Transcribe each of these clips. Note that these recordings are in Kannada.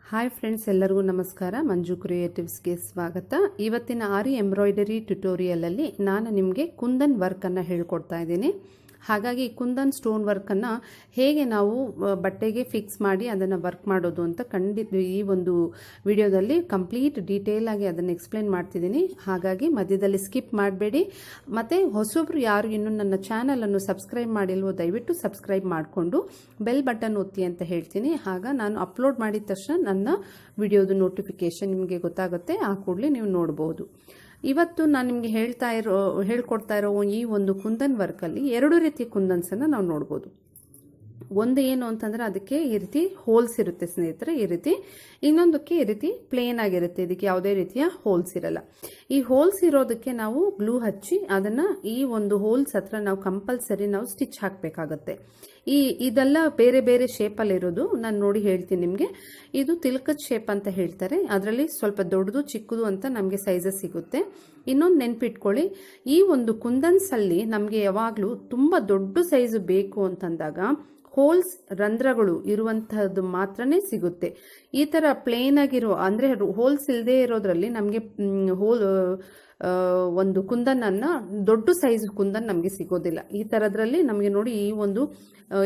ಹಾಯ್ ಫ್ರೆಂಡ್ಸ್, ಎಲ್ಲರಿಗೂ ನಮಸ್ಕಾರ. ಮಂಜು ಕ್ರಿಯೇಟಿವ್ಸ್ಗೆ ಸ್ವಾಗತ. ಇವತ್ತಿನ ಆರಿ ಎಂಬ್ರಾಯ್ಡರಿ ಟ್ಯುಟೋರಿಯಲಲ್ಲಿ ನಾನು ನಿಮಗೆ ಕುಂದನ್ ವರ್ಕನ್ನು ಹೇಳ್ಕೊಡ್ತಾ ಇದ್ದೀನಿ. ಹಾಗಾಗಿ ಕುಂದನ್ ಸ್ಟೋನ್ ವರ್ಕನ್ನು ಹೇಗೆ ನಾವು ಬಟ್ಟೆಗೆ ಫಿಕ್ಸ್ ಮಾಡಿ ಅದನ್ನು ವರ್ಕ್ ಮಾಡೋದು ಅಂತ ಈ ಒಂದು ವಿಡಿಯೋದಲ್ಲಿ ಕಂಪ್ಲೀಟ್ ಡೀಟೇಲ್ ಆಗಿ ಅದನ್ನು ಎಕ್ಸ್ಪ್ಲೇನ್ ಮಾಡ್ತಿದ್ದೀನಿ. ಹಾಗಾಗಿ ಮಧ್ಯದಲ್ಲಿ ಸ್ಕಿಪ್ ಮಾಡಬೇಡಿ. ಮತ್ತು ಹೊಸಬ್ರು ಯಾರು ಇನ್ನೂ ನನ್ನ ಚಾನಲನ್ನು ಸಬ್ಸ್ಕ್ರೈಬ್ ಮಾಡಿಲ್ವೋ ದಯವಿಟ್ಟು ಸಬ್ಸ್ಕ್ರೈಬ್ ಮಾಡಿಕೊಂಡು ಬೆಲ್ ಬಟನ್ ಒತ್ತಿ ಅಂತ ಹೇಳ್ತೀನಿ. ಆಗ ನಾನು ಅಪ್ಲೋಡ್ ಮಾಡಿದ ತಕ್ಷಣ ನನ್ನ ವಿಡಿಯೋದು ನೋಟಿಫಿಕೇಷನ್ ನಿಮಗೆ ಗೊತ್ತಾಗುತ್ತೆ. ಆ ಕೂಡಲೇ ನೀವು ನೋಡ್ಬೋದು. ಇವತ್ತು ನಾನು ನಿಮಗೆ ಹೇಳ್ಕೊಡ್ತಾ ಇರೋ ಈ ಒಂದು ಕುಂದನ್ ವರ್ಕಲ್ಲಿ ಎರಡು ರೀತಿಯ ಕುಂದನ್ಸನ್ನು ನಾವು ನೋಡ್ಬೋದು. ಒಂದು ಏನು ಅಂತಂದರೆ ಅದಕ್ಕೆ ಈ ರೀತಿ ಹೋಲ್ಸ್ ಇರುತ್ತೆ ಸ್ನೇಹಿತರೆ, ಈ ರೀತಿ. ಇನ್ನೊಂದಕ್ಕೆ ಈ ರೀತಿ ಪ್ಲೇನ್ ಆಗಿರುತ್ತೆ, ಇದಕ್ಕೆ ಯಾವುದೇ ರೀತಿಯ ಹೋಲ್ಸ್ ಇರಲ್ಲ. ಈ ಹೋಲ್ಸ್ ಇರೋದಕ್ಕೆ ನಾವು ಗ್ಲೂ ಹಚ್ಚಿ ಅದನ್ನು ಈ ಒಂದು ಹೋಲ್ಸ್ ಹತ್ರ ನಾವು ಕಂಪಲ್ಸರಿ ನಾವು ಸ್ಟಿಚ್ ಹಾಕಬೇಕಾಗತ್ತೆ. ಇದೆಲ್ಲ ಬೇರೆ ಬೇರೆ ಶೇಪಲ್ಲಿ ಇರೋದು ನಾನು ನೋಡಿ ಹೇಳ್ತೀನಿ ನಿಮಗೆ. ಇದು ತಿಲಕದ ಶೇಪ್ ಅಂತ ಹೇಳ್ತಾರೆ. ಅದರಲ್ಲಿ ಸ್ವಲ್ಪ ದೊಡ್ಡದು ಚಿಕ್ಕದು ಅಂತ ನಮಗೆ ಸೈಜಸ್ ಸಿಗುತ್ತೆ. ಇನ್ನೊಂದು ನೆನ್ಪಿಟ್ಕೊಳ್ಳಿ, ಈ ಒಂದು ಕುಂದನ್ಸಲ್ಲಿ ನಮಗೆ ಯಾವಾಗಲೂ ತುಂಬ ದೊಡ್ಡ ಸೈಜು ಬೇಕು ಅಂತಂದಾಗ ಹೋಲ್ಸ್ ರಂಧ್ರಗಳು ಇರುವಂತಹದ್ದು ಮಾತ್ರನೇ ಸಿಗುತ್ತೆ. ಈ ಥರ ಪ್ಲೇನ್ ಆಗಿರೋ ಅಂದರೆ ಹೋಲ್ಸ್ ಇಲ್ಲದೆ ಇರೋದ್ರಲ್ಲಿ ನಮಗೆ ಒಂದು ಕುಂದನನ್ನು ದೊಡ್ಡ ಸೈಜ್ ಕುಂದನ್ ನಮಗೆ ಸಿಗೋದಿಲ್ಲ. ಈ ಥರದ್ರಲ್ಲಿ ನಮಗೆ ನೋಡಿ, ಈ ಒಂದು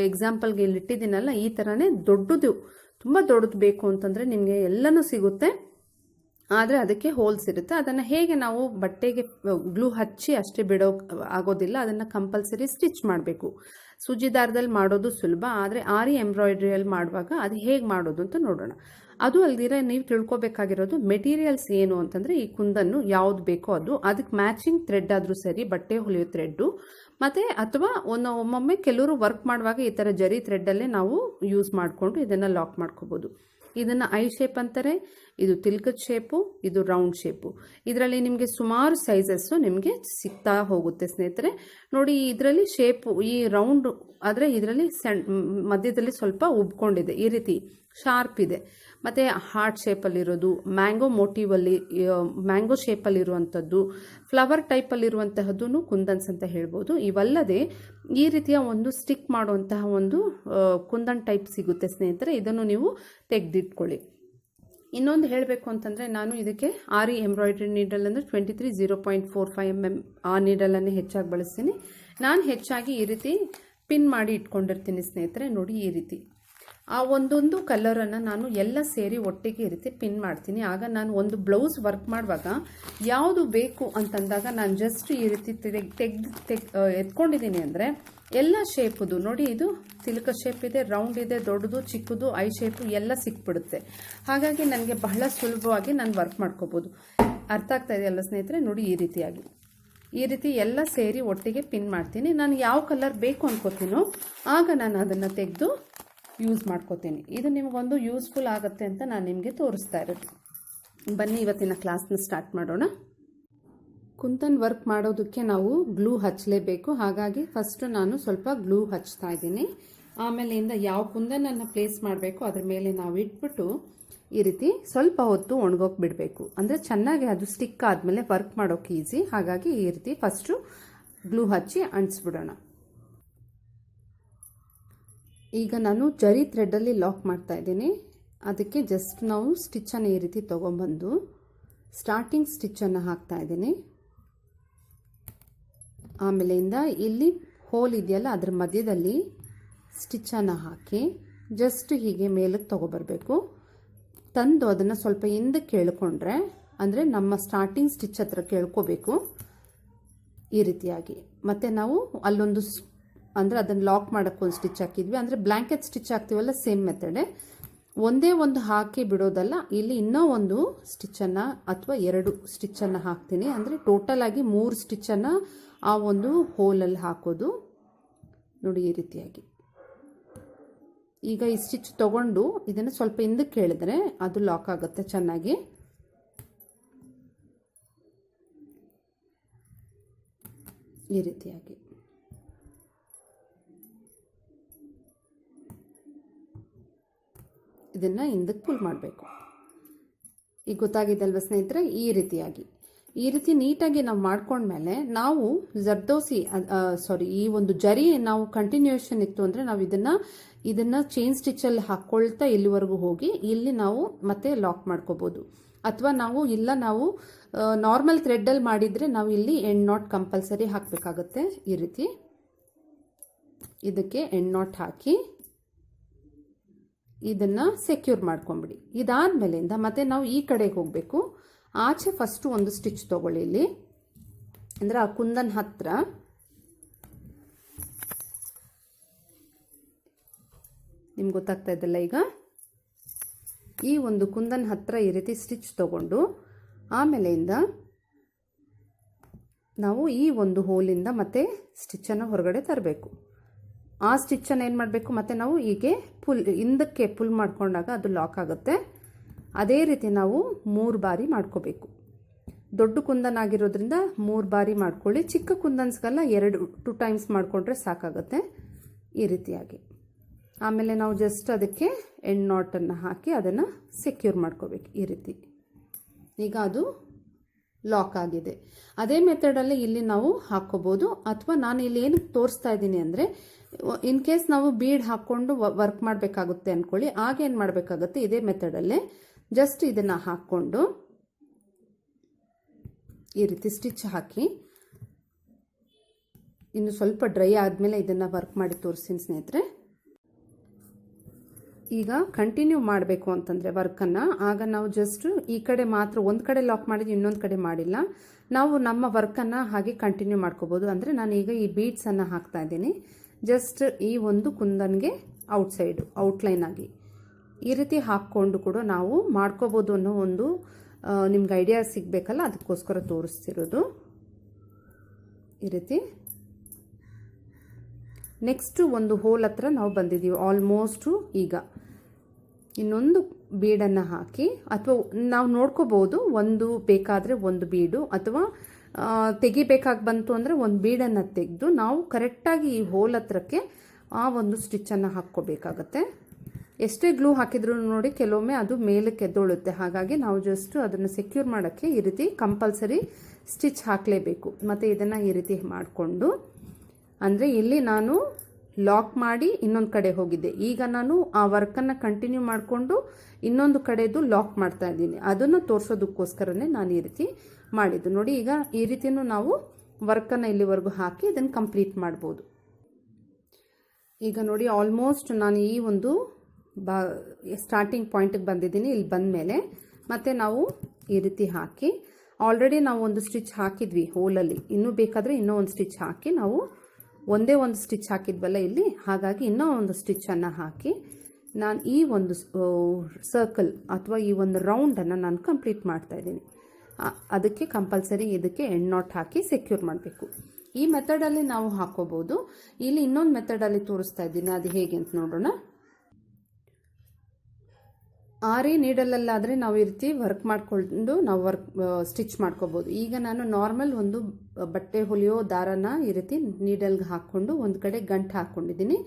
ಎಕ್ಸಾಂಪಲ್ಗೆ ಇಲ್ಲಿ ಇಟ್ಟಿದ್ದೀನಲ್ಲ, ಈ ಥರನೇ ದೊಡ್ಡದು, ತುಂಬ ದೊಡ್ಡದು ಬೇಕು ಅಂತಂದರೆ ನಿಮಗೆ ಎಲ್ಲನೂ ಸಿಗುತ್ತೆ. ಆದರೆ ಅದಕ್ಕೆ ಹೋಲ್ಸ್ ಇರುತ್ತೆ. ಅದನ್ನು ಹೇಗೆ ನಾವು ಬಟ್ಟೆಗೆ ಗ್ಲೂ ಹಚ್ಚಿ ಅಷ್ಟೇ ಬಿಡೋ ಆಗೋದಿಲ್ಲ, ಅದನ್ನು ಕಂಪಲ್ಸರಿ ಸ್ಟಿಚ್ ಮಾಡಬೇಕು. ಸೂಜಿ ದಾರದಲ್ಲಿ ಮಾಡೋದು ಸುಲಭ, ಆದರೆ ಆರಿ ಎಂಬ್ರಾಯ್ಡ್ರಿಯಲ್ಲಿ ಮಾಡುವಾಗ ಅದು ಹೇಗೆ ಮಾಡೋದು ಅಂತ ನೋಡೋಣ. ಅದು ಅಲ್ದಿರ ನೀವು ತಿಳ್ಕೊಬೇಕಾಗಿರೋದು ಮೆಟೀರಿಯಲ್ಸ್ ಏನು ಅಂತಂದರೆ, ಈ ಕುಂದನ್ನು ಯಾವ್ದು ಬೇಕೋ ಅದಕ್ಕೆ ಮ್ಯಾಚಿಂಗ್ ಥ್ರೆಡ್ ಆದರೂ ಸರಿ, ಬಟ್ಟೆ ಹೊಲಿಯೋ ಥ್ರೆಡ್ಡು, ಮತ್ತು ಅಥವಾ ಒಮ್ಮೊಮ್ಮೆ ಕೆಲವರು ವರ್ಕ್ ಮಾಡುವಾಗ ಈ ಥರ ಜರಿ ಥ್ರೆಡ್ಡಲ್ಲೇ ನಾವು ಯೂಸ್ ಮಾಡಿಕೊಂಡು ಇದನ್ನು ಲಾಕ್ ಮಾಡ್ಕೋಬೋದು. ಇದನ್ನು ಐ ಶೇಪ್ ಅಂತಾರೆ, ಇದು ತಿಲ್ಕದ ಶೇಪು, ಇದು ರೌಂಡ್ ಶೇಪು. ಇದರಲ್ಲಿ ನಿಮಗೆ ಸುಮಾರು ಸೈಜಸ್ಸು ನಿಮಗೆ ಸಿಗ್ತಾ ಹೋಗುತ್ತೆ ಸ್ನೇಹಿತರೆ. ನೋಡಿ, ಇದರಲ್ಲಿ ಶೇಪು ಈ ರೌಂಡ್ ಆದರೆ ಇದರಲ್ಲಿ ಮಧ್ಯದಲ್ಲಿ ಸ್ವಲ್ಪ ಉಬ್ಕೊಂಡಿದೆ, ಈ ರೀತಿ ಶಾರ್ಪ್ ಇದೆ. ಮತ್ತು ಹಾರ್ಟ್ ಶೇಪಲ್ಲಿರೋದು, ಮ್ಯಾಂಗೋ ಮೋಟಿವಲ್ಲಿ ಮ್ಯಾಂಗೋ ಶೇಪಲ್ಲಿರುವಂಥದ್ದು, ಫ್ಲವರ್ ಟೈಪಲ್ಲಿರುವಂತಹದ್ದು ಕುಂದನ್ಸ್ ಅಂತ ಹೇಳ್ಬೋದು. ಇವಲ್ಲದೆ ಈ ರೀತಿಯ ಒಂದು ಸ್ಟಿಕ್ ಮಾಡುವಂತಹ ಒಂದು ಕುಂದನ್ ಟೈಪ್ ಸಿಗುತ್ತೆ ಸ್ನೇಹಿತರೆ. ಇದನ್ನು ನೀವು ತೆಗೆದಿಟ್ಕೊಳ್ಳಿ. ಇನ್ನೊಂದು ಹೇಳಬೇಕು ಅಂತಂದರೆ, ನಾನು ಇದಕ್ಕೆ ಆರಿ ಎಂಬ್ರಾಯ್ಡ್ರಿ ನೀಡಲ್ ಅಂದರೆ 23 0.45 mm ಆ ನೀಡಲನ್ನೇ ಹೆಚ್ಚಾಗಿ ಬಳಸ್ತೀನಿ. ನಾನು ಹೆಚ್ಚಾಗಿ ಈ ರೀತಿ ಪಿನ್ ಮಾಡಿ ಇಟ್ಕೊಂಡಿರ್ತೀನಿ ಸ್ನೇಹಿತರೆ. ನೋಡಿ, ಈ ರೀತಿ ಆ ಒಂದೊಂದು ಕಲರನ್ನು ನಾನು ಎಲ್ಲ ಸೇರಿ ಒಟ್ಟಿಗೆ ಈ ರೀತಿ ಪಿನ್ ಮಾಡ್ತೀನಿ. ಆಗ ನಾನು ಒಂದು ಬ್ಲೌಸ್ ವರ್ಕ್ ಮಾಡುವಾಗ ಯಾವುದು ಬೇಕು ಅಂತಂದಾಗ ನಾನು ಜಸ್ಟ್ ಈ ರೀತಿ ಎತ್ಕೊಂಡಿದ್ದೀನಿ ಅಂದರೆ ಎಲ್ಲ ಶೇಪುದು ನೋಡಿ, ಇದು ತಿಲಕ ಶೇಪ್ ಇದೆ, ರೌಂಡ್ ಇದೆ, ದೊಡ್ಡದು, ಚಿಕ್ಕದು, ಐ ಶೇಪು ಎಲ್ಲ ಸಿಕ್ಬಿಡುತ್ತೆ. ಹಾಗಾಗಿ ನನಗೆ ಬಹಳ ಸುಲಭವಾಗಿ ನಾನು ವರ್ಕ್ ಮಾಡ್ಕೋಬೋದು. ಅರ್ಥ ಆಗ್ತಾ ಇದೆಯಲ್ಲ ಸ್ನೇಹಿತರೆ? ನೋಡಿ, ಈ ರೀತಿ ಎಲ್ಲ ಸೇರಿ ಒಟ್ಟಿಗೆ ಪಿನ್ ಮಾಡ್ತೀನಿ. ನಾನು ಯಾವ ಕಲರ್ ಬೇಕು ಅನ್ಕೋತೀನೋ ಆಗ ನಾನು ಅದನ್ನು ತೆಗೆದು ಯೂಸ್ ಮಾಡ್ಕೋತೀನಿ. ಇದು ನಿಮಗೊಂದು ಯೂಸ್ಫುಲ್ ಆಗುತ್ತೆ ಅಂತ ನಾನು ನಿಮಗೆ ತೋರಿಸ್ತಾ ಇರೋದು. ಬನ್ನಿ ಇವತ್ತಿನ ಕ್ಲಾಸ್ನ ಸ್ಟಾರ್ಟ್ ಮಾಡೋಣ. ಕುಂದನ್ ವರ್ಕ್ ಮಾಡೋದಕ್ಕೆ ನಾವು ಗ್ಲೂ ಹಚ್ಚಲೇಬೇಕು. ಹಾಗಾಗಿ ಫಸ್ಟ್ ನಾನು ಸ್ವಲ್ಪ ಗ್ಲೂ ಹಚ್ತಾ ಇದ್ದೀನಿ. ಆಮೇಲಿಂದ ಯಾವ ಕುಂದನನ್ನು ಪ್ಲೇಸ್ ಮಾಡಬೇಕು ಅದ್ರ ಮೇಲೆ ನಾವು ಇಟ್ಬಿಟ್ಟು ಈ ರೀತಿ ಸ್ವಲ್ಪ ಹೊತ್ತು ಒಣಗೋಕೆ ಬಿಡಬೇಕು. ಅಂದರೆ ಚೆನ್ನಾಗಿ ಅದು ಸ್ಟಿಕ್ ಆದಮೇಲೆ ವರ್ಕ್ ಮಾಡೋಕೆ ಈಸಿ. ಹಾಗಾಗಿ ಈ ರೀತಿ ಫಸ್ಟು ಗ್ಲೂ ಹಚ್ಚಿ ಅಂಟಿಸ್ಬಿಡೋಣ. ಈಗ ನಾನು ಜರಿ ಥ್ರೆಡ್ಡಲ್ಲಿ ಲಾಕ್ ಮಾಡ್ತಾ ಇದ್ದೀನಿ. ಅದಕ್ಕೆ ಜಸ್ಟ್ ನಾವು ಸ್ಟಿಚ್ಚನ್ನು ಈ ರೀತಿ ತೊಗೊಂಬಂದು ಸ್ಟಾರ್ಟಿಂಗ್ ಸ್ಟಿಚ್ಚನ್ನು ಹಾಕ್ತಾ ಇದ್ದೀನಿ. ಆಮೇಲಿಂದ ಇಲ್ಲಿ ಹೋಲ್ ಇದೆಯಲ್ಲ ಅದರ ಮಧ್ಯದಲ್ಲಿ ಸ್ಟಿಚ್ಚನ್ನು ಹಾಕಿ ಜಸ್ಟ್ ಹೀಗೆ ಮೇಲಕ್ಕೆ ತೊಗೊಬರ್ಬೇಕು. ತಂದು ಅದನ್ನು ಸ್ವಲ್ಪ ಹಿಂದಕ್ಕೆ ಕೇಳ್ಕೊಂಡ್ರೆ, ಅಂದರೆ ನಮ್ಮ ಸ್ಟಾರ್ಟಿಂಗ್ ಸ್ಟಿಚ್ ಹತ್ರ ಕೇಳ್ಕೋಬೇಕು ಈ ರೀತಿಯಾಗಿ. ಮತ್ತು ನಾವು ಅಲ್ಲೊಂದು ಅಂದರೆ ಅದನ್ನು ಲಾಕ್ ಮಾಡೋಕ್ಕೆ ಒಂದು ಸ್ಟಿಚ್ ಹಾಕಿದ್ವಿ. ಅಂದರೆ ಬ್ಲ್ಯಾಂಕೆಟ್ ಸ್ಟಿಚ್ ಹಾಕ್ತೀವಲ್ಲ, ಸೇಮ್ ಮೆಥಡೆ. ಒಂದೇ ಒಂದು ಹಾಕಿ ಬಿಡೋದಲ್ಲ, ಇಲ್ಲಿ ಇನ್ನೂ ಒಂದು ಸ್ಟಿಚ್ಚನ್ನು ಅಥವಾ 2 ಸ್ಟಿಚ್ಚನ್ನು ಹಾಕ್ತೀನಿ. ಅಂದರೆ ಟೋಟಲ್ ಆಗಿ 3 ಸ್ಟಿಚ್ಚನ್ನು ಆ ಒಂದು ಹೋಲಲ್ಲಿ ಹಾಕೋದು. ನೋಡಿ, ಈ ರೀತಿಯಾಗಿ. ಈಗ ಈ ಸ್ಟಿಚ್ ತೊಗೊಂಡು ಇದನ್ನು ಸ್ವಲ್ಪ ಹಿಂದಕ್ಕೆ ಕೇಳಿದ್ರೆ ಅದು ಲಾಕ್ ಆಗುತ್ತೆ ಚೆನ್ನಾಗಿ. ಈ ರೀತಿಯಾಗಿ ಇದನ್ನು ಹಿಂದಕ್ಕೆ ಪುಲ್ ಮಾಡಬೇಕು. ಈಗ ಗೊತ್ತಾಗಿದ್ದಲ್ವ ಸ್ನೇಹಿತರೆ? ಈ ರೀತಿಯಾಗಿ ಈ ರೀತಿ ನೀಟಾಗಿ ನಾವು ಮಾಡ್ಕೊಂಡ್ಮೇಲೆ ನಾವು ಜರ್ದೋಸಿ ಈ ಒಂದು ಜರಿ ನಾವು ಕಂಟಿನ್ಯೂಷನ್ ಇತ್ತು ಅಂದರೆ ನಾವು ಇದನ್ನ ಚೈನ್ ಸ್ಟಿಚ್ಚಲ್ಲಿ ಹಾಕ್ಕೊಳ್ತಾ ಇಲ್ಲಿವರೆಗೂ ಹೋಗಿ ಇಲ್ಲಿ ನಾವು ಮತ್ತೆ ಲಾಕ್ ಮಾಡ್ಕೋಬೋದು. ಅಥವಾ ನಾವು ನಾರ್ಮಲ್ ಥ್ರೆಡ್ಡಲ್ಲಿ ಮಾಡಿದರೆ ನಾವು ಇಲ್ಲಿ ಎಂಡ್ ನಾಟ್ ಕಂಪಲ್ಸರಿ ಹಾಕಬೇಕಾಗತ್ತೆ. ಈ ರೀತಿ ಇದಕ್ಕೆ ಎಂಡ್ ನಾಟ್ ಹಾಕಿ ಇದನ್ನು ಸೆಕ್ಯೂರ್ ಮಾಡ್ಕೊಂಬಿಡಿ. ಇದಾದ್ಮೇಲಿಂದ ಮತ್ತೆ ನಾವು ಈ ಕಡೆಗೆ ಹೋಗಬೇಕು. ಆಚೆ ಫಸ್ಟು ಒಂದು ಸ್ಟಿಚ್ ತಗೊಳ್ಳಿ. ಇಲ್ಲಿ ಅಂದರೆ ಆ ಕುಂದನ್ ಹತ್ರ ನಿಮ್ಗೆ ಗೊತ್ತಾಗ್ತಾ ಇದ್ದಲ್ಲ, ಈಗ ಈ ಒಂದು ಕುಂದನ್ ಹತ್ರ ಈ ರೀತಿ ಸ್ಟಿಚ್ ತಗೊಂಡು ಆಮೇಲೆಯಿಂದ ನಾವು ಈ ಒಂದು ಹೋಲಿಂದ ಮತ್ತೆ ಸ್ಟಿಚ್ಚನ್ನು ಹೊರಗಡೆ ತರಬೇಕು. ಆ ಸ್ಟಿಚ್ಚನ್ನು ಏನು ಮಾಡಬೇಕು, ಮತ್ತೆ ನಾವು ಹೀಗೆ ಹಿಂದಕ್ಕೆ ಪುಲ್ ಮಾಡ್ಕೊಂಡಾಗ ಅದು ಲಾಕ್ ಆಗುತ್ತೆ. ಅದೇ ರೀತಿ ನಾವು 3 ಬಾರಿ ಮಾಡ್ಕೋಬೇಕು. ದೊಡ್ಡ ಕುಂದನ್ ಆಗಿರೋದ್ರಿಂದ 3 ಬಾರಿ ಮಾಡ್ಕೊಳ್ಳಿ. ಚಿಕ್ಕ ಕುಂದನ್ಸ್ಗೆಲ್ಲ 2 ಟೈಮ್ಸ್ ಮಾಡಿಕೊಂಡ್ರೆ ಸಾಕಾಗುತ್ತೆ. ಈ ರೀತಿಯಾಗಿ ಆಮೇಲೆ ನಾವು ಜಸ್ಟ್ ಅದಕ್ಕೆ ಎಂಡ್ ನಾಟನ್ನು ಹಾಕಿ ಅದನ್ನು ಸೆಕ್ಯೂರ್ ಮಾಡ್ಕೋಬೇಕು. ಈ ರೀತಿ ಈಗ ಅದು ಲಾಕ್ ಆಗಿದೆ. ಅದೇ ಮೆಥಡಲ್ಲಿ ಇಲ್ಲಿ ನಾವು ಹಾಕ್ಕೋಬೋದು. ಅಥವಾ ನಾನು ಇಲ್ಲಿ ಏನಕ್ಕೆ ತೋರಿಸ್ತಾ ಇದ್ದೀನಿ ಅಂದರೆ, ಇನ್ ಕೇಸ್ ನಾವು ಬೀಡ್ ಹಾಕ್ಕೊಂಡು ವರ್ಕ್ ಮಾಡಬೇಕಾಗುತ್ತೆ ಅಂದ್ಕೊಳ್ಳಿ, ಆಗ ಏನು ಮಾಡಬೇಕಾಗುತ್ತೆ, ಇದೇ ಮೆಥಡಲ್ಲೇ ಜಸ್ಟ್ ಇದನ್ನು ಹಾಕ್ಕೊಂಡು ಈ ರೀತಿ ಸ್ಟಿಚ್ ಹಾಕಿ ಇನ್ನು ಸ್ವಲ್ಪ ಡ್ರೈ ಆದಮೇಲೆ ಇದನ್ನು ವರ್ಕ್ ಮಾಡಿ ತೋರಿಸ್ತೀನಿ ಸ್ನೇಹಿತರೆ. ಈಗ ಕಂಟಿನ್ಯೂ ಮಾಡಬೇಕು ಅಂತಂದರೆ ವರ್ಕನ್ನು, ಆಗ ನಾವು ಜಸ್ಟ್ ಈ ಕಡೆ ಮಾತ್ರ ಒಂದು ಕಡೆ ಲಾಕ್ ಮಾಡಿದ್ದು, ಇನ್ನೊಂದು ಕಡೆ ಮಾಡಿಲ್ಲ. ನಾವು ನಮ್ಮ ವರ್ಕನ್ನು ಹಾಗೆ ಕಂಟಿನ್ಯೂ ಮಾಡ್ಕೋಬೋದು. ಅಂದರೆ ನಾನು ಈಗ ಈ ಬೀಡ್ಸನ್ನು ಹಾಕ್ತಾ ಇದ್ದೀನಿ ಜಸ್ಟ್ ಈ ಒಂದು ಕುಂದನ್ಗೆ ಔಟ್ಸೈಡು ಔಟ್ಲೈನ್ ಆಗಿ ಈ ರೀತಿ ಹಾಕ್ಕೊಂಡು ಕೂಡ ನಾವು ಮಾಡ್ಕೋಬೋದು ಅನ್ನೋ ಒಂದು ನಿಮ್ಗೆ ಐಡಿಯಾ ಸಿಗಬೇಕಲ್ಲ, ಅದಕ್ಕೋಸ್ಕರ ತೋರಿಸ್ತಿರೋದು. ಈ ರೀತಿ ನೆಕ್ಸ್ಟು ಒಂದು ಹೋಲ್ ಹತ್ರ ನಾವು ಬಂದಿದ್ದೀವಿ ಆಲ್ಮೋಸ್ಟು. ಈಗ ಇನ್ನೊಂದು ಬೀಡನ್ನು ಹಾಕಿ, ಅಥವಾ ನಾವು ನೋಡ್ಕೋಬೋದು, ಒಂದು ಬೇಕಾದರೆ ಒಂದು ಬೀಡು, ಅಥವಾ ತೆಗಿಬೇಕಾಗಿ ಬಂತು ಅಂದರೆ ಒಂದು ಬೀಡನ್ನು ತೆಗೆದು ನಾವು ಕರೆಕ್ಟಾಗಿ ಈ ಹೋಲ್ ಹತ್ರಕ್ಕೆ ಆ ಒಂದು ಸ್ಟಿಚ್ಚನ್ನು ಹಾಕ್ಕೋಬೇಕಾಗತ್ತೆ. ಎಷ್ಟೇ ಗ್ಲೂ ಹಾಕಿದ್ರು ನೋಡಿ ಕೆಲವೊಮ್ಮೆ ಅದು ಮೇಲಕ್ಕೆ ಎದ್ದೊಳುತ್ತೆ. ಹಾಗಾಗಿ ನಾವು ಜಸ್ಟ್ ಅದನ್ನು ಸೆಕ್ಯೂರ್ ಮಾಡೋಕ್ಕೆ ಈ ರೀತಿ ಕಂಪಲ್ಸರಿ ಸ್ಟಿಚ್ ಹಾಕಲೇಬೇಕು. ಮತ್ತು ಇದನ್ನು ಈ ರೀತಿ ಮಾಡಿಕೊಂಡು, ಅಂದರೆ ಇಲ್ಲಿ ನಾನು ಲಾಕ್ ಮಾಡಿ ಇನ್ನೊಂದು ಕಡೆ ಹೋಗಿದ್ದೆ, ಈಗ ನಾನು ಆ ವರ್ಕನ್ನು ಕಂಟಿನ್ಯೂ ಮಾಡಿಕೊಂಡು ಇನ್ನೊಂದು ಕಡೆದು ಲಾಕ್ ಮಾಡ್ತಾ ಇದ್ದೀನಿ. ಅದನ್ನು ತೋರಿಸೋದಕ್ಕೋಸ್ಕರನೇ ನಾನು ಈ ರೀತಿ ಮಾಡಿದ್ದು ನೋಡಿ. ಈಗ ಈ ರೀತಿಯೂ ನಾವು ವರ್ಕನ್ನು ಇಲ್ಲಿವರೆಗೂ ಹಾಕಿ ಇದನ್ನು ಕಂಪ್ಲೀಟ್ ಮಾಡ್ಬೋದು. ಈಗ ನೋಡಿ ಆಲ್ಮೋಸ್ಟ್ ನಾನು ಈ ಒಂದು ಸ್ಟಾರ್ಟಿಂಗ್ ಪಾಯಿಂಟಿಗೆ ಬಂದಿದ್ದೀನಿ. ಇಲ್ಲಿ ಬಂದ ಮೇಲೆ ಮತ್ತೆ ನಾವು ಈ ರೀತಿ ಹಾಕಿ, ಆಲ್ರೆಡಿ ನಾವು ಒಂದು ಸ್ಟಿಚ್ ಹಾಕಿದ್ವಿ ಹೋಲಲ್ಲಿ, ಇನ್ನೂ ಬೇಕಾದರೆ ಇನ್ನೂ ಒಂದು ಸ್ಟಿಚ್ ಹಾಕಿ, ನಾವು ಒಂದೇ ಒಂದು ಸ್ಟಿಚ್ ಹಾಕಿದ್ವಲ್ಲ ಇಲ್ಲಿ, ಹಾಗಾಗಿ ಇನ್ನೂ ಒಂದು ಸ್ಟಿಚ್ಚನ್ನು ಹಾಕಿ ನಾನು ಈ ಒಂದು ಸರ್ಕಲ್ ಅಥವಾ ಈ ಒಂದು ರೌಂಡನ್ನು ನಾನು ಕಂಪ್ಲೀಟ್ ಮಾಡ್ತಾ ಇದ್ದೀನಿ. ಅದಕ್ಕೆ ಕಂಪಲ್ಸರಿ ಇದಕ್ಕೆ ಎಂಡ್ ನಾಟ್ ಹಾಕಿ ಸೆಕ್ಯೂರ್ ಮಾಡಬೇಕು. ಈ ಮೆಥಡಲ್ಲಿ ನಾವು ಹಾಕೋಬಹುದು. ಇಲ್ಲಿ ಇನ್ನೊಂದು ಮೆಥಡಲ್ಲಿ ತೋರಿಸ್ತಾ ಇದ್ದೀನಿ, ಅದು ಹೇಗೆ ಅಂತ ನೋಡೋಣ. ಆರಿ ನೀಡಲಲ್ಲಾದರೆ ನಾವು ಈ ರೀತಿ ವರ್ಕ್ ಮಾಡಿಕೊಂಡು ನಾವು ಸ್ಟಿಚ್ ಮಾಡ್ಕೋಬೋದು. ಈಗ ನಾನು ನಾರ್ಮಲ್ ಒಂದು ಬಟ್ಟೆ ಹೊಲಿಯೋ ದಾರನ ಈ ರೀತಿ ನೀಡಲ್ಗೆ ಹಾಕ್ಕೊಂಡು ಒಂದು ಕಡೆ ಗಂಟು ಹಾಕ್ಕೊಂಡಿದ್ದೀನಿ.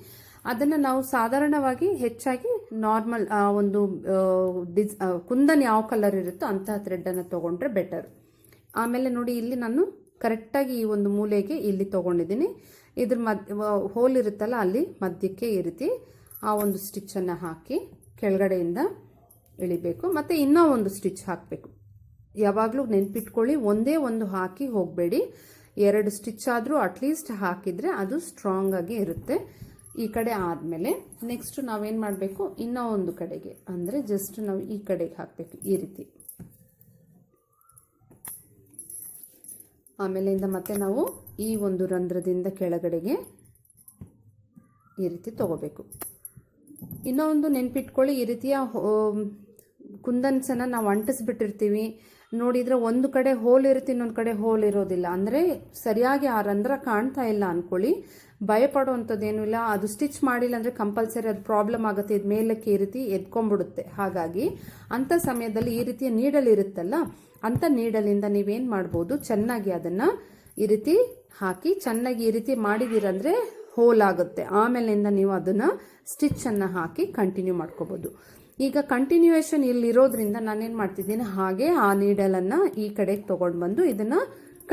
ಅದನ್ನು ನಾವು ಸಾಧಾರಣವಾಗಿ ಹೆಚ್ಚಾಗಿ ನಾರ್ಮಲ್ ಒಂದು ಕುಂದನ್ ಯಾವ ಕಲರ್ ಇರುತ್ತೋ ಅಂತಹ ಥ್ರೆಡ್ಡನ್ನು ತೊಗೊಂಡ್ರೆ ಬೆಟರ್. ಆಮೇಲೆ ನೋಡಿ ಇಲ್ಲಿ ನಾನು ಕರೆಕ್ಟಾಗಿ ಈ ಒಂದು ಮೂಲೆಗೆ ಇಲ್ಲಿ ತೊಗೊಂಡಿದ್ದೀನಿ. ಇದ್ರ ಹೋಲ್ ಇರುತ್ತಲ್ಲ ಅಲ್ಲಿ ಮಧ್ಯಕ್ಕೆ ಈ ರೀತಿ ಆ ಒಂದು ಸ್ಟಿಚ್ಚನ್ನು ಹಾಕಿ ಕೆಳಗಡೆಯಿಂದ ಎಳಿಬೇಕು. ಮತ್ತು ಇನ್ನೂ ಒಂದು ಸ್ಟಿಚ್ ಹಾಕಬೇಕು. ಯಾವಾಗಲೂ ನೆನ್ಪಿಟ್ಕೊಳ್ಳಿ, ಒಂದೇ ಒಂದು ಹಾಕಿ ಹೋಗಬೇಡಿ, 2 ಸ್ಟಿಚ್ ಆದರೂ ಅಟ್ಲೀಸ್ಟ್ ಹಾಕಿದರೆ ಅದು ಸ್ಟ್ರಾಂಗ್ ಆಗಿ ಇರುತ್ತೆ. ಈ ಕಡೆ ಆದಮೇಲೆ ನೆಕ್ಸ್ಟ್ ನಾವೇನು ಮಾಡಬೇಕು, ಇನ್ನೂ ಒಂದು ಕಡೆಗೆ ಅಂದರೆ ಜಸ್ಟ್ ನಾವು ಈ ಕಡೆಗೆ ಹಾಕಬೇಕು ಈ ರೀತಿ. ಆಮೇಲೆಯಿಂದ ಮತ್ತೆ ನಾವು ಈ ಒಂದು ರಂಧ್ರದಿಂದ ಕೆಳಗಡೆಗೆ ಈ ರೀತಿ ತಗೋಬೇಕು. ಇನ್ನೂ ಒಂದು ನೆನ್ಪಿಟ್ಕೊಳ್ಳಿ, ಈ ರೀತಿಯ ಕುಂದನ್ಸನ್ನು ನಾವು ಅಂಟಿಸ್ಬಿಟ್ಟಿರ್ತೀವಿ, ನೋಡಿದರೆ ಒಂದು ಕಡೆ ಹೋಲ್ ಇರುತ್ತೆ, ಇನ್ನೊಂದು ಕಡೆ ಹೋಲ್ ಇರೋದಿಲ್ಲ. ಅಂದರೆ ಸರಿಯಾಗಿ ಆ ರಂಧ್ರ ಕಾಣ್ತಾ ಇಲ್ಲ ಅಂದ್ಕೊಳ್ಳಿ, ಭಯಪಡುವಂಥದ್ದೇನೂ ಇಲ್ಲ. ಅದು ಸ್ಟಿಚ್ ಮಾಡಿಲ್ಲ ಅಂದರೆ ಕಂಪಲ್ಸರಿ ಅದು ಪ್ರಾಬ್ಲಮ್ ಆಗುತ್ತೆ, ಇದು ಮೇಲಕ್ಕೆ ಈ ರೀತಿ ಎದ್ಕೊಂಡ್ಬಿಡುತ್ತೆ. ಹಾಗಾಗಿ ಅಂಥ ಸಮಯದಲ್ಲಿ ಈ ರೀತಿಯ ನೀಡಲ್ ಇರುತ್ತಲ್ಲ, ಅಂಥ ನೀಡಲಿಂದ ನೀವೇನು ಮಾಡ್ಬೋದು, ಚೆನ್ನಾಗಿ ಅದನ್ನು ಈ ರೀತಿ ಹಾಕಿ ಚೆನ್ನಾಗಿ ಈ ರೀತಿ ಮಾಡಿದ್ದೀರಂದರೆ ಹೋಲ್ ಆಗುತ್ತೆ. ಆಮೇಲಿಂದ ನೀವು ಅದನ್ನು ಸ್ಟಿಚ್ಚನ್ನು ಹಾಕಿ ಕಂಟಿನ್ಯೂ ಮಾಡ್ಕೋಬೋದು. ಈಗ ಕಂಟಿನ್ಯೂಯೇಷನ್ ಇಲ್ಲಿರೋದ್ರಿಂದ ನಾನೇನು ಮಾಡ್ತಿದ್ದೀನಿ, ಹಾಗೆ ಆ ನೀಡಲನ್ನು ಈ ಕಡೆಗೆ ತೊಗೊಂಡು ಬಂದು ಇದನ್ನು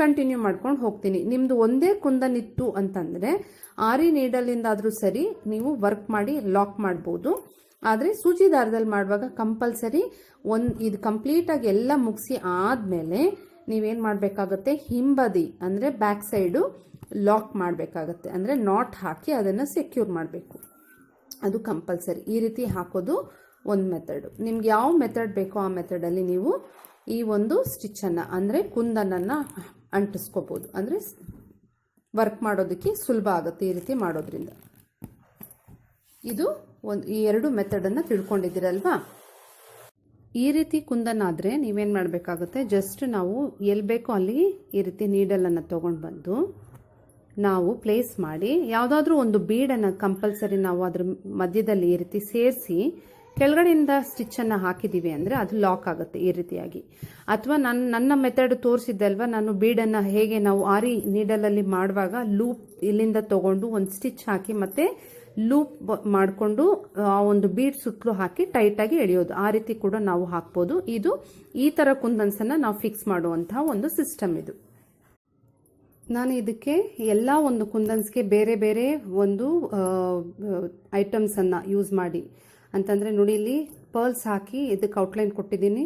ಕಂಟಿನ್ಯೂ ಮಾಡ್ಕೊಂಡು ಹೋಗ್ತೀನಿ. ನಿಮ್ಮದು ಒಂದೇ ಕುಂದನ್ ಇತ್ತು ಅಂತಂದರೆ ಆರಿ ನೀಡಲಿಂದಾದರೂ ಸರಿ ನೀವು ವರ್ಕ್ ಮಾಡಿ ಲಾಕ್ ಮಾಡ್ಬೋದು. ಆದರೆ ಸೂಜಿ ದಾರದಲ್ಲಿ ಮಾಡುವಾಗ ಕಂಪಲ್ಸರಿ ಇದು ಕಂಪ್ಲೀಟಾಗಿ ಎಲ್ಲ ಮುಗಿಸಿ ಆದಮೇಲೆ ನೀವೇನು ಮಾಡಬೇಕಾಗುತ್ತೆ, ಹಿಂಬದಿ ಅಂದರೆ ಬ್ಯಾಕ್ ಸೈಡು ಲಾಕ್ ಮಾಡಬೇಕಾಗತ್ತೆ. ಅಂದರೆ ನಾಟ್ ಹಾಕಿ ಅದನ್ನು ಸೆಕ್ಯೂರ್ ಮಾಡಬೇಕು, ಅದು ಕಂಪಲ್ಸರಿ. ಈ ರೀತಿ ಹಾಕೋದು ಒಂದು ಮೆಥಡು. ನಿಮ್ಗೆ ಯಾವ ಮೆಥಡ್ ಬೇಕೋ ಆ ಮೆಥಡಲ್ಲಿ ನೀವು ಈ ಒಂದು ಸ್ಟಿಚ್ಚನ್ನು ಅಂದರೆ ಕುಂದನನ್ನು ಅಂಟಿಸ್ಕೋಬೋದು. ಅಂದರೆ ವರ್ಕ್ ಮಾಡೋದಕ್ಕೆ ಸುಲಭ ಆಗುತ್ತೆ ಈ ರೀತಿ ಮಾಡೋದ್ರಿಂದ. ಇದು ಈ ಎರಡು ಮೆಥಡನ್ನು ತಿಳ್ಕೊಂಡಿದ್ದೀರಲ್ವಾ. ಈ ರೀತಿ ಕುಂದನ್ ಆದರೆ ನೀವೇನು ಮಾಡಬೇಕಾಗುತ್ತೆ, ಜಸ್ಟ್ ನಾವು ಎಲ್ಲಿ ಬೇಕೋ ಅಲ್ಲಿ ಈ ರೀತಿ ನೀಡಲನ್ನು ತೊಗೊಂಡು ಬಂದು ನಾವು ಪ್ಲೇಸ್ ಮಾಡಿ ಯಾವುದಾದ್ರೂ ಒಂದು ಬೀಡನ್ನು ಕಂಪಲ್ಸರಿ ನಾವು ಅದ್ರ ಮಧ್ಯದಲ್ಲಿ ಈ ರೀತಿ ಸೇರಿಸಿ ಕೆಳಗಡೆಯಿಂದ ಸ್ಟಿಚ್ಚನ್ನು ಹಾಕಿದ್ದೀವಿ ಅಂದರೆ ಅದು ಲಾಕ್ ಆಗುತ್ತೆ ಈ ರೀತಿಯಾಗಿ. ಅಥವಾ ನನ್ನ ಮೆಥಡ್ ತೋರಿಸಿದ್ದೆ ಅಲ್ವಾ, ನಾನು ಬೀಡನ್ನು ಹೇಗೆ ನಾವು ಆರಿ ನೀಡಲಲ್ಲಿ ಮಾಡುವಾಗ ಲೂಪ್ ಇಲ್ಲಿಂದ ತೊಗೊಂಡು ಒಂದು ಸ್ಟಿಚ್ ಹಾಕಿ ಮತ್ತೆ ಲೂಪ್ ಮಾಡಿಕೊಂಡು ಆ ಒಂದು ಬೀಡ್ ಸುತ್ತಲೂ ಹಾಕಿ ಟೈಟಾಗಿ ಎಳೆಯೋದು, ಆ ರೀತಿ ಕೂಡ ನಾವು ಹಾಕ್ಬೋದು. ಇದು ಈ ಥರ ಕುಂದನ್ಸನ್ನು ನಾವು ಫಿಕ್ಸ್ ಮಾಡುವಂತಹ ಒಂದು ಸಿಸ್ಟಮ್ ಇದು. ನಾನು ಇದಕ್ಕೆ ಎಲ್ಲ ಒಂದು ಕುಂದನ್ಸ್ಗೆ ಬೇರೆ ಬೇರೆ ಒಂದು ಐಟಮ್ಸನ್ನು ಯೂಸ್ ಮಾಡಿ ಅಂತಂದರೆ ನೋಡಿ, ಇಲ್ಲಿ ಪರ್ಲ್ಸ್ ಹಾಕಿ ಇದಕ್ಕೆ ಔಟ್ಲೈನ್ ಕೊಟ್ಟಿದ್ದೀನಿ.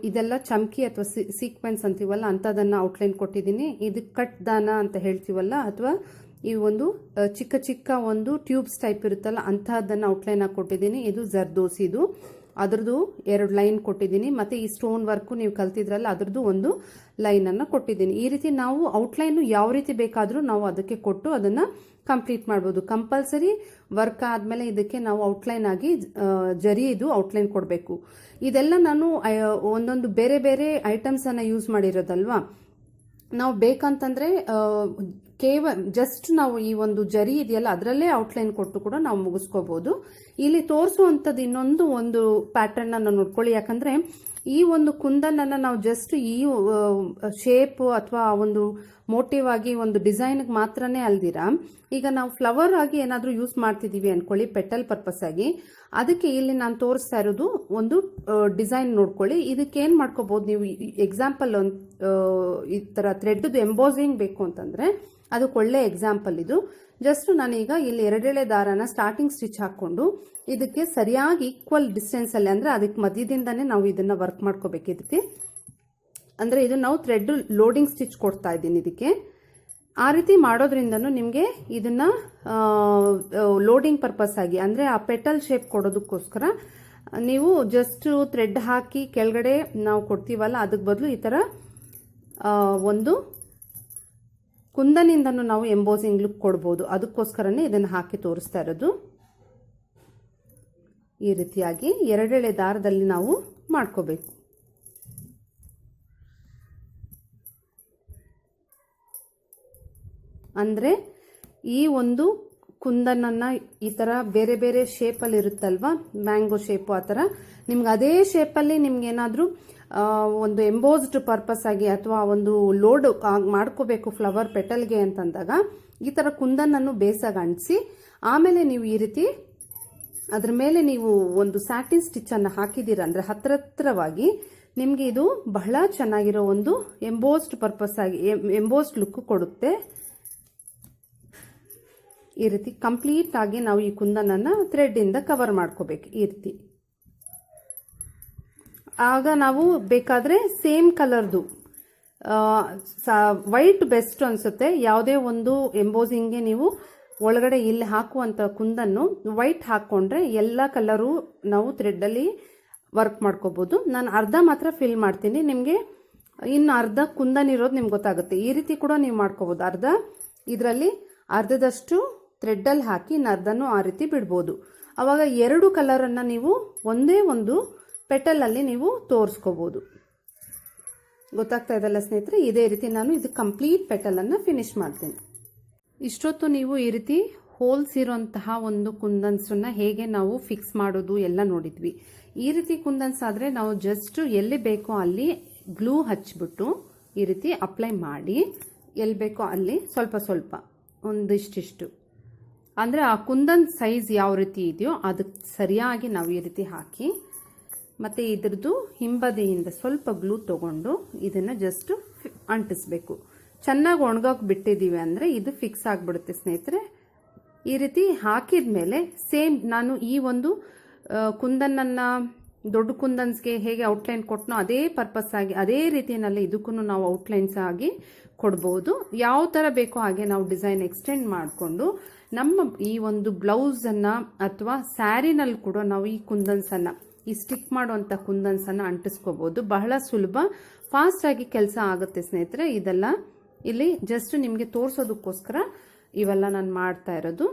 ಇದೆಲ್ಲ ಚಮ್ಕಿ ಅಥವಾ ಸೀಕ್ವೆನ್ಸ್ ಅಂತೀವಲ್ಲ ಅಂಥದನ್ನು ಔಟ್ಲೈನ್ ಕೊಟ್ಟಿದ್ದೀನಿ. ಇದಕ್ಕೆ ಕಟ್ ದಾನ ಅಂತ ಹೇಳ್ತೀವಲ್ಲ, ಅಥವಾ ಈ ಒಂದು ಚಿಕ್ಕ ಚಿಕ್ಕ ಒಂದು ಟ್ಯೂಬ್ಸ್ ಟೈಪ್ ಇರುತ್ತಲ್ಲ ಅಂಥದ್ದನ್ನು ಔಟ್ಲೈನ್ ಆಗಿ ಕೊಟ್ಟಿದ್ದೀನಿ. ಇದು ಜರ್ದೋಸಿದು, ಅದ್ರದ್ದು 2 ಲೈನ್ ಕೊಟ್ಟಿದ್ದೀನಿ. ಮತ್ತು ಈ ಸ್ಟೋನ್ ವರ್ಕು ನೀವು ಕಲ್ತಿದ್ರಲ್ಲ ಅದ್ರದ್ದು ಒಂದು ಲೈನನ್ನು ಕೊಟ್ಟಿದ್ದೀನಿ. ಈ ರೀತಿ ನಾವು ಔಟ್ಲೈನು ಯಾವ ರೀತಿ ಬೇಕಾದರೂ ನಾವು ಅದಕ್ಕೆ ಕೊಟ್ಟು ಅದನ್ನು ಕಂಪ್ಲೀಟ್ ಮಾಡ್ಬೋದು. ಕಂಪಲ್ಸರಿ ವರ್ಕ್ ಆದಮೇಲೆ ಇದಕ್ಕೆ ನಾವು ಔಟ್ಲೈನ್ ಆಗಿ ಜರಿದು ಔಟ್ಲೈನ್ ಕೊಡಬೇಕು. ಇದೆಲ್ಲ ನಾನು ಒಂದೊಂದು ಬೇರೆ ಬೇರೆ ಐಟಮ್ಸನ್ನು ಯೂಸ್ ಮಾಡಿರೋದಲ್ವಾ. ನಾವು ಬೇಕಂತಂದರೆ ಜಸ್ಟ್ ನಾವು ಈ ಒಂದು ಜರಿ ಇದೆಯಲ್ಲ ಅದರಲ್ಲೇ ಔಟ್ಲೈನ್ ಕೊಟ್ಟು ಕೂಡ ನಾವು ಮುಗಿಸ್ಕೋಬಹುದು. ಇಲ್ಲಿ ತೋರಿಸುವಂಥದ್ದು ಒಂದು ಪ್ಯಾಟರ್ನ್ ಅನ್ನು ನೋಡ್ಕೊಳ್ಳಿ. ಯಾಕಂದ್ರೆ ಈ ಒಂದು ಕುಂದನನ್ನು ನಾವು ಜಸ್ಟ್ ಈ ಶೇಪ್ ಅಥವಾ ಒಂದು ಮೋಟಿವ್ ಆಗಿ ಒಂದು ಡಿಸೈನ್ಗೆ ಮಾತ್ರನೇ ಅಲ್ದಿರಾ, ಈಗ ನಾವು ಫ್ಲವರ್ ಆಗಿ ಏನಾದರೂ ಯೂಸ್ ಮಾಡ್ತಿದ್ದೀವಿ ಅನ್ಕೊಳ್ಳಿ, ಪೆಟಲ್ ಪರ್ಪಸ್ ಆಗಿ, ಅದಕ್ಕೆ ಇಲ್ಲಿ ನಾನು ತೋರಿಸ್ತಾ ಇರೋದು ಒಂದು ಡಿಸೈನ್ ನೋಡ್ಕೊಳ್ಳಿ. ಇದಕ್ಕೆ ಏನು ಮಾಡ್ಕೋಬಹುದು ನೀವು, ಎಕ್ಸಾಂಪಲ್ ಈ ಥರ ಥ್ರೆಡ್ದು ಎಂಬೋಸಿಂಗ್ ಬೇಕು ಅಂತಂದರೆ ಅದಕ್ಕೆ ಒಳ್ಳೆ ಎಕ್ಸಾಂಪಲ್ ಇದು. ಜಸ್ಟ್ ನಾನೀಗ ಇಲ್ಲಿ 2 ದಾರನ ಸ್ಟಾರ್ಟಿಂಗ್ ಸ್ಟಿಚ್ ಹಾಕ್ಕೊಂಡು ಇದಕ್ಕೆ ಸರಿಯಾಗಿ ಈಕ್ವಲ್ ಡಿಸ್ಟೆನ್ಸಲ್ಲಿ, ಅಂದರೆ ಅದಕ್ಕೆ ಮಧ್ಯದಿಂದನೇ ನಾವು ಇದನ್ನು ವರ್ಕ್ ಮಾಡ್ಕೋಬೇಕು. ಇದಕ್ಕೆ ಅಂದರೆ ಇದು ನಾವು ಥ್ರೆಡ್ ಲೋಡಿಂಗ್ ಸ್ಟಿಚ್ ಕೊಡ್ತಾ ಇದ್ದೀನಿ ಇದಕ್ಕೆ. ಆ ರೀತಿ ಮಾಡೋದ್ರಿಂದನೂ ನಿಮಗೆ ಇದನ್ನು ಲೋಡಿಂಗ್ ಪರ್ಪಸ್ ಆಗಿ, ಅಂದರೆ ಆ ಪೆಟಲ್ ಶೇಪ್ ಕೊಡೋದಕ್ಕೋಸ್ಕರ ನೀವು ಜಸ್ಟ್ ಥ್ರೆಡ್ ಹಾಕಿ ಕೆಳಗಡೆ ನಾವು ಕೊಡ್ತೀವಲ್ಲ, ಅದಕ್ಕೆ ಬದಲು ಈ ಥರ ಒಂದು ಕುಂದನಿಂದನೂ ನಾವು ಎಂಬೋಸಿಂಗ್ ಲುಕ್ ಕೊಡ್ಬೋದು. ಅದಕ್ಕೋಸ್ಕರನೇ ಇದನ್ನು ಹಾಕಿ ತೋರಿಸ್ತಾ ಇರೋದು. ಈ ರೀತಿಯಾಗಿ 2 ದಾರದಲ್ಲಿ ನಾವು ಮಾಡ್ಕೋಬೇಕು. ಅಂದರೆ ಈ ಒಂದು ಕುಂದನನ್ನು ಈ ಥರ ಬೇರೆ ಬೇರೆ ಶೇಪಲ್ಲಿ ಇರುತ್ತಲ್ವಾ, ಮ್ಯಾಂಗೋ ಶೇಪು ಆ ಥರ, ನಿಮ್ಗೆ ಅದೇ ಶೇಪಲ್ಲಿ ನಿಮ್ಗೇನಾದರೂ ಒಂದು ಎಂಬೋಸ್ಡ್ ಪರ್ಪಸ್ ಆಗಿ ಅಥವಾ ಒಂದು ಲೋಡ್ ಮಾಡ್ಕೋಬೇಕು ಫ್ಲವರ್ ಪೆಟಲ್ಗೆ ಅಂತಂದಾಗ ಈ ಥರ ಕುಂದನನ್ನು ಬೇಸಾಗಿ ಅಂಟಿಸಿ ಆಮೇಲೆ ನೀವು ಈ ರೀತಿ ಅದ್ರ ಮೇಲೆ ನೀವು ಒಂದು ಸ್ಯಾಟಿನ್ ಸ್ಟಿಚ್ಚನ್ನು ಹಾಕಿದ್ದೀರ ಅಂದರೆ ಹತ್ರವಾಗಿ ನಿಮಗೆ ಇದು ಬಹಳ ಚೆನ್ನಾಗಿರೋ ಒಂದು ಎಂಬೋಸ್ಡ್ ಪರ್ಪಸ್ ಆಗಿ ಎಂಬೋಸ್ಡ್ ಲುಕ್ ಕೊಡುತ್ತೆ. ಈ ರೀತಿ ಕಂಪ್ಲೀಟ್ ಆಗಿ ನಾವು ಈ ಕುಂದನನ್ನು ಥ್ರೆಡ್ಡಿಂದ ಕವರ್ ಮಾಡ್ಕೋಬೇಕು ಈ ರೀತಿ. ಆಗ ನಾವು ಬೇಕಾದರೆ ಸೇಮ್ ಕಲರ್ದು ವೈಟ್ ಬೆಸ್ಟ್ ಅನಿಸುತ್ತೆ. ಯಾವುದೇ ಒಂದು ಎಂಬೋಸಿಂಗ್ಗೆ ನೀವು ಒಳಗಡೆ ಇಲ್ಲಿ ಹಾಕುವಂಥ ಕುಂದನ್ನು ವೈಟ್ ಹಾಕ್ಕೊಂಡ್ರೆ ಎಲ್ಲ ಕಲರು ನಾವು ಥ್ರೆಡ್ಡಲ್ಲಿ ವರ್ಕ್ ಮಾಡ್ಕೋಬೋದು. ನಾನು ಅರ್ಧ ಮಾತ್ರ ಫಿಲ್ ಮಾಡ್ತೀನಿ, ನಿಮಗೆ ಇನ್ನು ಅರ್ಧ ಕುಂದನ್ ಇರೋದು ನಿಮ್ಗೆ ಗೊತ್ತಾಗುತ್ತೆ. ಈ ರೀತಿ ಕೂಡ ನೀವು ಮಾಡ್ಕೋಬೋದು. ಇದರಲ್ಲಿ ಅರ್ಧದಷ್ಟು ಥ್ರೆಡ್ಡಲ್ಲಿ ಹಾಕಿ ಇನ್ನು ಅರ್ಧನೂ ಆ ರೀತಿ ಬಿಡ್ಬೋದು. ಆವಾಗ 2 ಕಲರನ್ನು ನೀವು ಒಂದೇ ಒಂದು ಪೆಟಲಲ್ಲಿ ನೀವು ತೋರಿಸ್ಕೋಬೋದು. ಗೊತ್ತಾಗ್ತಾ ಇದೆಲ್ಲ ಸ್ನೇಹಿತರೆ. ಇದೇ ರೀತಿ ನಾನು ಇದು ಕಂಪ್ಲೀಟ್ ಪೆಟಲನ್ನು ಫಿನಿಶ್ ಮಾಡ್ತೀನಿ. ಇಷ್ಟೊತ್ತು ನೀವು ಈ ರೀತಿ ಹೋಲ್ಸ್ ಇರೋಂತಹ ಒಂದು ಕುಂದನ್ಸನ್ನ ಹೇಗೆ ನಾವು ಫಿಕ್ಸ್ ಮಾಡೋದು ಎಲ್ಲ ನೋಡಿದ್ವಿ. ಈ ರೀತಿ ಕುಂದನ್ಸ್ ಆದರೆ ನಾವು ಜಸ್ಟ್ ಎಲ್ಲಿ ಬೇಕೋ ಅಲ್ಲಿ ಗ್ಲೂ ಹಚ್ಚಿಬಿಟ್ಟು ಈ ರೀತಿ ಅಪ್ಲೈ ಮಾಡಿ ಎಲ್ಲಿ ಬೇಕೋ ಅಲ್ಲಿ ಸ್ವಲ್ಪ ಒಂದಿಷ್ಟಿಷ್ಟು ಅಂದರೆ ಆ ಕುಂದನ್ ಸೈಜ್ ಯಾವ ರೀತಿ ಇದೆಯೋ ಅದಕ್ಕೆ ಸರಿಯಾಗಿ ನಾವು ಈ ರೀತಿ ಹಾಕಿ, ಮತ್ತು ಇದ್ರದ್ದು ಹಿಂಬದಿಯಿಂದ ಸ್ವಲ್ಪ ಗ್ಲೂ ತೊಗೊಂಡು ಇದನ್ನು ಜಸ್ಟ್ ಅಂಟಿಸ್ಬೇಕು. ಚೆನ್ನಾಗಿ ಒಣಗೋಕೆ ಬಿಟ್ಟಿದ್ದೀವಿ ಅಂದರೆ ಇದು ಫಿಕ್ಸ್ ಆಗಿಬಿಡುತ್ತೆ ಸ್ನೇಹಿತರೆ. ಈ ರೀತಿ ಹಾಕಿದ ಮೇಲೆ ಸೇಮ್ ನಾನು ಈ ಒಂದು ಕುಂದನನ್ನು ದೊಡ್ಡ ಕುಂದನ್ಸ್ಗೆ ಹೇಗೆ ಔಟ್ಲೈನ್ ಕೊಟ್ಟನೋ ಅದೇ ಪರ್ಪಸ್ ಆಗಿ ಅದೇ ರೀತಿಯಲ್ಲಿ ಇದಕ್ಕೂ ನಾವು ಔಟ್ಲೈನ್ಸ್ ಆಗಿ ಕೊಡ್ಬೋದು. ಯಾವ ಥರ ಬೇಕೋ ಹಾಗೆ ನಾವು ಡಿಸೈನ್ ಎಕ್ಸ್ಟೆಂಡ್ ಮಾಡಿಕೊಂಡು ನಮ್ಮ ಈ ಒಂದು ಬ್ಲೌಸನ್ನು ಅಥವಾ ಸ್ಯಾರಿನಲ್ಲಿ ಕೂಡ ನಾವು ಈ ಕುಂದನ್ಸನ್ನು, ಈ ಸ್ಟಿಕ್ ಮಾಡುವಂಥ ಕುಂದನ್ಸನ್ನು ಅಂಟಿಸ್ಕೋಬೋದು. ಬಹಳ ಸುಲಭ, ಫಾಸ್ಟಾಗಿ ಕೆಲಸ ಆಗುತ್ತೆ ಸ್ನೇಹಿತರೆ. ಇದೆಲ್ಲ ಇಲ್ಲಿ ಜಸ್ಟ್ ನಿಮಗೆ ತೋರಿಸೋದಕ್ಕೋಸ್ಕರ ಇವೆಲ್ಲ ನಾನು ಮಾಡ್ತಾ ಇರೋದು.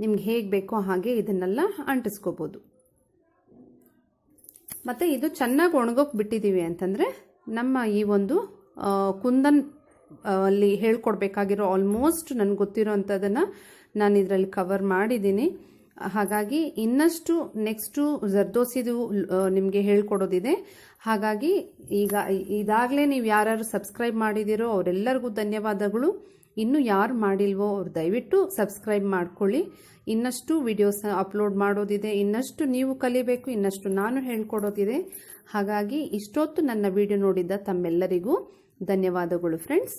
ನಿಮ್ಗೆ ಹೇಗೆ ಬೇಕೋ ಹಾಗೆ ಇದನ್ನೆಲ್ಲ ಅಂಟಿಸ್ಕೋಬೋದು. ಮತ್ತು ಇದು ಚೆನ್ನಾಗಿ ಒಣಗೋಕೆ ಬಿಟ್ಟಿದ್ದೀವಿ ಅಂತಂದರೆ ನಮ್ಮ ಈ ಒಂದು ಕುಂದನ್ ಅಲ್ಲಿ ಹೇಳ್ಕೊಡ್ಬೇಕಾಗಿರೋ ಆಲ್ಮೋಸ್ಟ್ ನನಗೆ ಗೊತ್ತಿರೋ ಅಂಥದ್ದನ್ನು ನಾನು ಇದರಲ್ಲಿ ಕವರ್ ಮಾಡಿದ್ದೀನಿ. ಹಾಗಾಗಿ ಇನ್ನಷ್ಟು ನೆಕ್ಸ್ಟು ಜರ್ದೋಸಿದು ನಿಮಗೆ ಹೇಳ್ಕೊಡೋದಿದೆ. ಹಾಗಾಗಿ ಇದಾಗಲೇ ನೀವು ಯಾರು ಸಬ್ಸ್ಕ್ರೈಬ್ ಮಾಡಿದ್ದೀರೋ ಅವರೆಲ್ಲರಿಗೂ ಧನ್ಯವಾದಗಳು. ಇನ್ನು ಯಾರು ಮಾಡಿಲ್ವೋ ಅವ್ರು ದಯವಿಟ್ಟು ಸಬ್ಸ್ಕ್ರೈಬ್ ಮಾಡ್ಕೊಳ್ಳಿ. ಇನ್ನಷ್ಟು ವಿಡಿಯೋಸ್ ಅಪ್ಲೋಡ್ ಮಾಡೋದಿದೆ, ಇನ್ನಷ್ಟು ನೀವು ಕಲಿಬೇಕು, ಇನ್ನಷ್ಟು ನಾನು ಹೇಳ್ಕೊಡೋದಿದೆ. ಹಾಗಾಗಿ ಇಷ್ಟೊತ್ತು ನನ್ನ ವಿಡಿಯೋ ನೋಡಿದ್ದ ತಮ್ಮೆಲ್ಲರಿಗೂ ಧನ್ಯವಾದಗಳು ಫ್ರೆಂಡ್ಸ್.